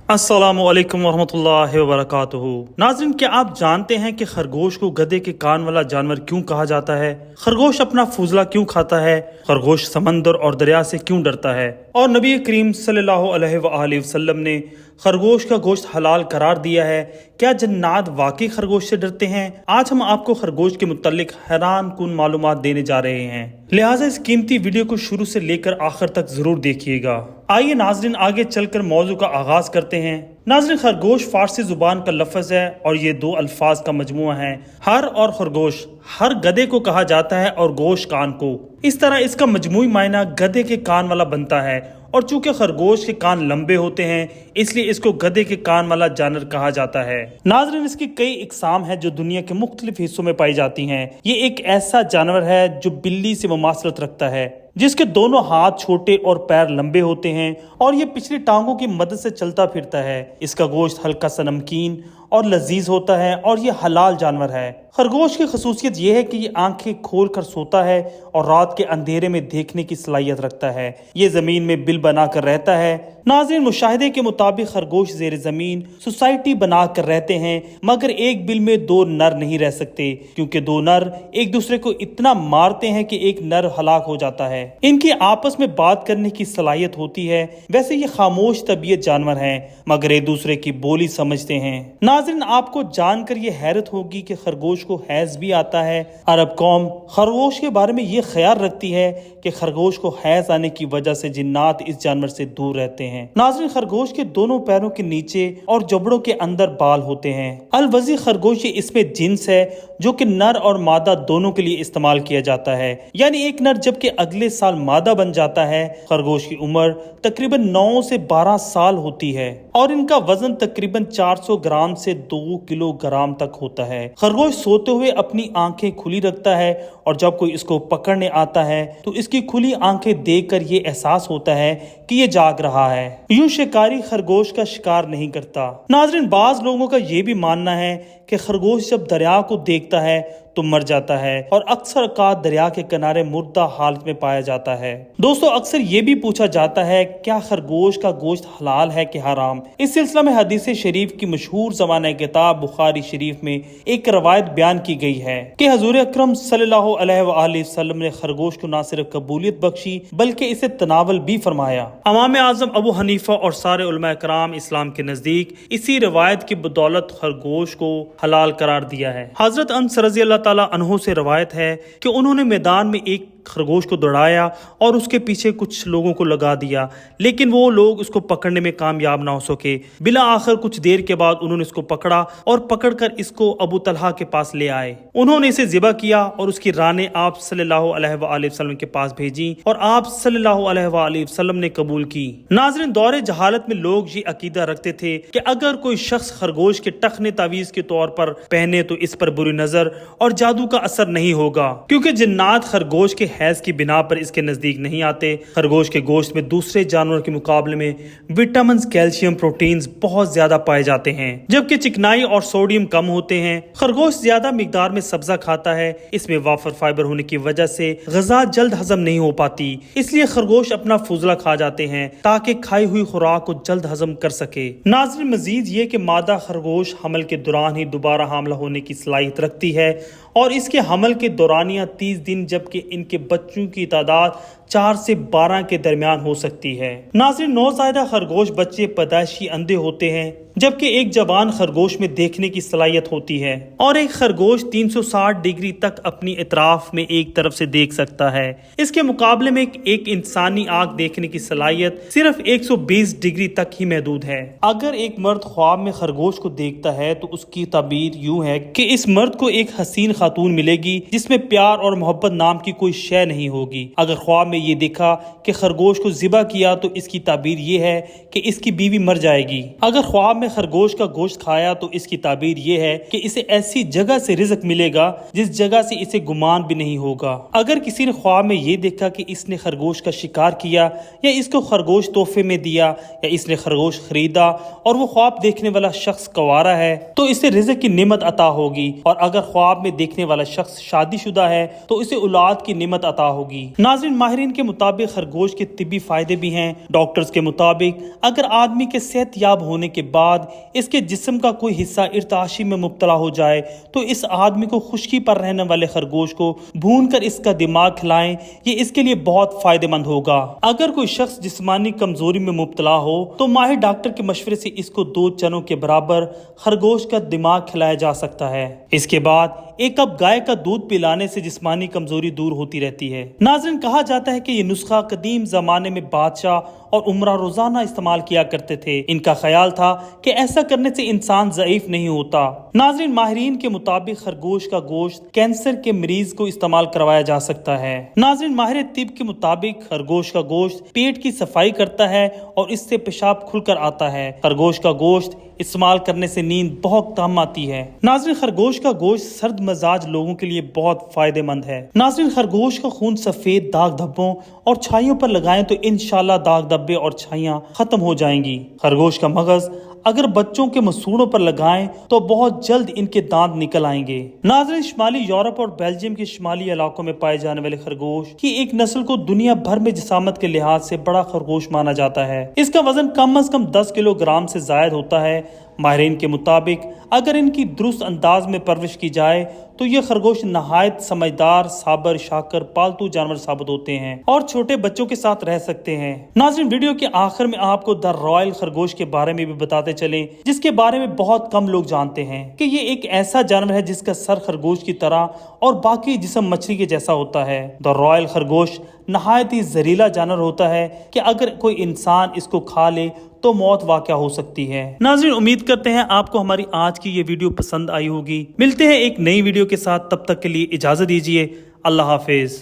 अस्सलामु अलैकुम वरहमतुल्लाहि वबरकातुहू। नाज़रीन, क्या आप जानते हैं कि खरगोश को गधे के कान वाला जानवर क्यों कहा जाता है? खरगोश अपना फुजला क्यों खाता है? खरगोश समंदर और दरिया से क्यों डरता है? और नबी करीम सल्लल्लाहु अलैहि वसल्लम ने खरगोश का गोश्त हलाल करार दिया है। क्या जन्नात वाकई खरगोश से डरते हैं? आज हम आपको खरगोश के मुतालिक हैरान कुन मालूमात देने जा रहे हैं, लिहाजा इस कीमती वीडियो को शुरू से लेकर आखिर तक जरूर देखिएगा। आइए नाजरीन, आगे चलकर मौजू का आगाज करते हैं। नाजरीन, खरगोश फारसी जुबान का लफ्ज है और ये दो अल्फाज का मजमुआ है। हर और खरगोश, हर गधे को कहा जाता है और गोश कान को। इस तरह इसका मजमूई मायना गधे के कान वाला बनता है, और चूंकि खरगोश के कान लंबे होते हैं इसलिए इसको गधे के कान वाला जानवर कहा जाता है। नाजरीन, इसकी कई इकसाम है जो दुनिया के मुख्तलिफ हिस्सों में पाई जाती हैं। ये एक ऐसा जानवर है जो बिल्ली से मुमासलत रखता है, जिसके दोनों हाथ छोटे और पैर लंबे होते हैं और ये पिछली टांगों की मदद से चलता फिरता है। इसका गोश्त हल्का सा नमकीन और लजीज होता है और ये हलाल जानवर है। खरगोश की खसूसियत यह है कि ये आंखें खोल कर सोता है और रात के अंधेरे में देखने की सलाहियत रखता है। ये जमीन में बिल बनाकर रहता है। नाज़रीन, मुशाहिदे के मुताबिक खरगोश ज़ेर जमीन सोसाइटी बनाकर रहते हैं, मगर एक बिल में दो नर नहीं रह सकते, क्योंकि दो नर एक दूसरे को इतना मारते हैं कि एक नर हलाक हो जाता है। इनकी आपस में बात करने की सलाहियत होती है। वैसे ये खामोश तबीयत जानवर हैं, मगर एक दूसरे की बोली समझते हैं। नाज़रीन, आपको जानकर ये हैरत होगी कि खरगोश को हैज भी आता है। अरब कौम खरगोश के बारे में ये ख्याल रखती है कि खरगोश को हैज आने की वजह से जिन्नात इस जानवर से दूर रहते हैं। नाज़रीन, खरगोश के दोनों पैरों के नीचे और जबड़ों के अंदर बाल होते हैं। अलवजी खरगोश ये इसमें जिन्स है जो कि नर और मादा दोनों के लिए इस्तेमाल किया जाता है, यानी एक नर जबकि अगले साल मादा बन जाता है। खरगोश की उम्र तकरीबन 9 से 12 साल होती है और इनका वजन तकरीबन 400 ग्राम से 2 किलोग्राम तक होता है। खरगोश सोते हुए अपनी आंखें खुली रखता है और जब कोई इसको पकड़ने आता है तो इसकी खुली आंखें देखकर ये एहसास होता है कि ये जाग रहा है। यूं शिकारी खरगोश का शिकार नहीं करता। नाज़रीन, बाज लोगों का ये भी मानना है कि खरगोश जब दरिया को देखता है तो मर जाता है और अक्सर औकात दरिया के किनारे मुर्दा हालत में पाया जाता है। दोस्तों, अक्सर ये भी पूछा जाता है क्या खरगोश का गोश्त हलाल है कि हराम। इस सिलसिले में हदीस शरीफ की मशहूर ज़माना किताब बुखारी शरीफ में एक रवायत बयान की गई है कि हजूर अकरम सल्लल्लाहु अलैहि वसल्लम ने खरगोश को न सिर्फ कबूलियत बख्शी बल्कि इसे तनावल भी फरमाया। इमाम आज़म अबू हनीफा और सारे उलमा कराम इस्लाम के नजदीक इसी रवायत की बदौलत खरगोश को हलाल करार दिया है। हजरत अनस रज़ी अल्लाह ताला अन्हु से रवायत है कि उन्होंने मैदान में एक खरगोश को दौड़ाया और उसके पीछे कुछ लोगों को लगा दिया, लेकिन वो लोग उसको पकड़ने में कामयाब ना हो सके। बिला आखिर कुछ देर के बाद उन्होंने इसको पकड़ा और पकड़कर इसको अबू तलहा के पास ले आए। उन्होंने इसे ज़िबा किया और उसकी रानें आप सल्लल्लाहु अलैहि वसल्लम के पास भेजी और आप सल्लल्लाहु अलैहि वसल्लम ने कबूल की। नाज़रीन, दौरे जहालत में लोग ये अकीदा रखते थे कि अगर कोई शख्स खरगोश के टखने तावीज़ के तौर पर पहने तो इस पर बुरी नजर और जादू का असर नहीं होगा, क्योंकि जिन्नात खरगोश के हैज की बिना पर इसके नजदीक नहीं आते। खरगोश के गोश्त में दूसरे जानवरों के मुकाबले में विटामिन, कैल्शियम, प्रोटीन्स बहुत ज्यादा पाए जाते हैं, जबकि चिकनाई और सोडियम कम होते हैं। खरगोश ज्यादा मिकदार में सब्जा खाता है। इसमें वाफर फाइबर होने की वजह से ग़िज़ा जल्द हजम नहीं हो पाती, इसलिए खरगोश अपना फुजला खा जाते हैं ताकि खाई हुई खुराक को जल्द हजम कर सके। नाज़रीन, मजीद ये कि मादा खरगोश हमल के दौरान ही दोबारा हामला होने की सलाहियत रखती है और इसके हमल के दौरानिया 30 दिन, जबकि इनके बच्चों की तादाद 4 से 12 के दरमियान हो सकती है। नाज़रीन, नौज़ायदा खरगोश बच्चे पैदाइशी अंधे होते हैं, जबकि एक जवान खरगोश में देखने की सलाहियत होती है और एक खरगोश 360 डिग्री तक अपनी इतराफ में एक तरफ से देख सकता है। इसके मुकाबले में एक इंसानी आंख देखने की सलाहियत सिर्फ 120 डिग्री तक ही महदूद है। अगर एक मर्द ख्वाब में खरगोश को देखता है तो उसकी ताबीर यूं है कि इस मर्द को एक हसीन खातून मिलेगी जिसमें प्यार और मोहब्बत नाम की कोई शय नहीं होगी। अगर ख्वाब में ये देखा कि खरगोश को ज़िबा किया तो इसकी ताबीर ये है कि इसकी बीवी मर जाएगी। अगर ख्वाब में खरगोश का गोश्त खाया तो इसकी ताबीर ये है कि इसे ऐसी जगह से रिज़्क मिलेगा जिस जगह से इसे गुमान भी नहीं होगा। अगर किसी ने ख्वाब में ये देखा कि इसने खरगोश का शिकार किया या इसको खरगोश तोहफे में दिया या इसने खरगोश खरीदा और वो ख्वाब देखने वाला शख्स कंवारा है तो इसे रिज़्क की नेमत अता होगी, और अगर ख्वाब में देखने वाला शख्स शादीशुदा है तो इसे औलाद की नेमत अता होगी। नाज़रीन, माहिरीन ماہرین کے مطابق خرگوش کے طبی فائدے بھی ہیں۔ ڈاکٹرز کے مطابق اگر آدمی کے صحت یاب ہونے کے بعد اس کے جسم کا کوئی حصہ ارتعاشی میں مبتلا ہو جائے تو اس آدمی کو خشکی پر رہنے والے خرگوش کو بھون کر اس کا دماغ کھلائیں، یہ اس کے لیے بہت فائدہ مند ہوگا۔ اگر کوئی شخص جسمانی کمزوری میں مبتلا ہو تو ماہر ڈاکٹر کے مشورے سے اس کو 2 چنوں کے برابر خرگوش کا دماغ کھلایا جا سکتا ہے۔ اس کے بعد 1 کپ گائے کا دودھ پلانے سے جسمانی کمزوری دور ہوتی رہتی ہے۔ ناظرین، کہا جاتا ہے کہ یہ نسخہ قدیم زمانے میں بادشاہ اور عمرہ روزانہ استعمال کیا کرتے تھے۔ ان کا خیال تھا کہ ایسا کرنے سے انسان ضعیف نہیں ہوتا۔ ناظرین، ماہرین کے مطابق خرگوش کا گوشت کینسر کے مریض کو استعمال کروایا جا سکتا ہے۔ ناظرین، ماہر طب کے مطابق خرگوش کا گوشت پیٹ کی صفائی کرتا ہے اور اس سے پیشاب کھل کر آتا ہے۔ خرگوش کا گوشت استعمال کرنے سے نیند بہت کم آتی ہے۔ ناظرین، خرگوش کا گوشت سرد مزاج لوگوں کے لیے بہت فائدہ مند ہے۔ ناظرین، خرگوش کا خون سفید داغ دھبوں اور چھائیوں پر لگائیں تو انشاءاللہ داغ دھبے اور چھائیاں ختم ہو جائیں گی۔ خرگوش کا مغز اگر بچوں کے مسوڑوں پر لگائیں تو بہت جلد ان کے دانت نکل آئیں گے۔ ناظرین، شمالی یورپ اور بیلجیم کے شمالی علاقوں میں پائے جانے والے خرگوش کی ایک نسل کو دنیا بھر میں جسامت کے لحاظ سے بڑا خرگوش مانا جاتا ہے۔ اس کا وزن کم از کم 10 کلو گرام سے زائد ہوتا ہے۔ ماہرین کے مطابق اگر ان کی درست انداز میں پرورش کی جائے تو یہ خرگوش نہایت سمجھدار، صابر، شاکر پالتو جانور ثابت ہوتے ہیں اور چھوٹے بچوں کے ساتھ رہ سکتے ہیں۔ ناظرین، ویڈیو کے آخر میں آپ کو دی رائل خرگوش کے بارے میں بھی بتاتے چلیں، جس کے بارے میں بہت کم لوگ جانتے ہیں کہ یہ ایک ایسا جانور ہے جس کا سر خرگوش کی طرح اور باقی جسم مچھلی کے جیسا ہوتا ہے۔ دی رائل خرگوش نہایت ہی زہریلا جانور ہوتا ہے کہ اگر کوئی انسان اس کو کھا لے تو موت واقع ہو سکتی ہے۔ ناظرین، امید کرتے ہیں آپ کو ہماری آج کی یہ ویڈیو پسند آئی ہوگی۔ ملتے ہیں ایک نئی ویڈیو کے ساتھ، تب تک کے لیے اجازت دیجیے۔ اللہ حافظ۔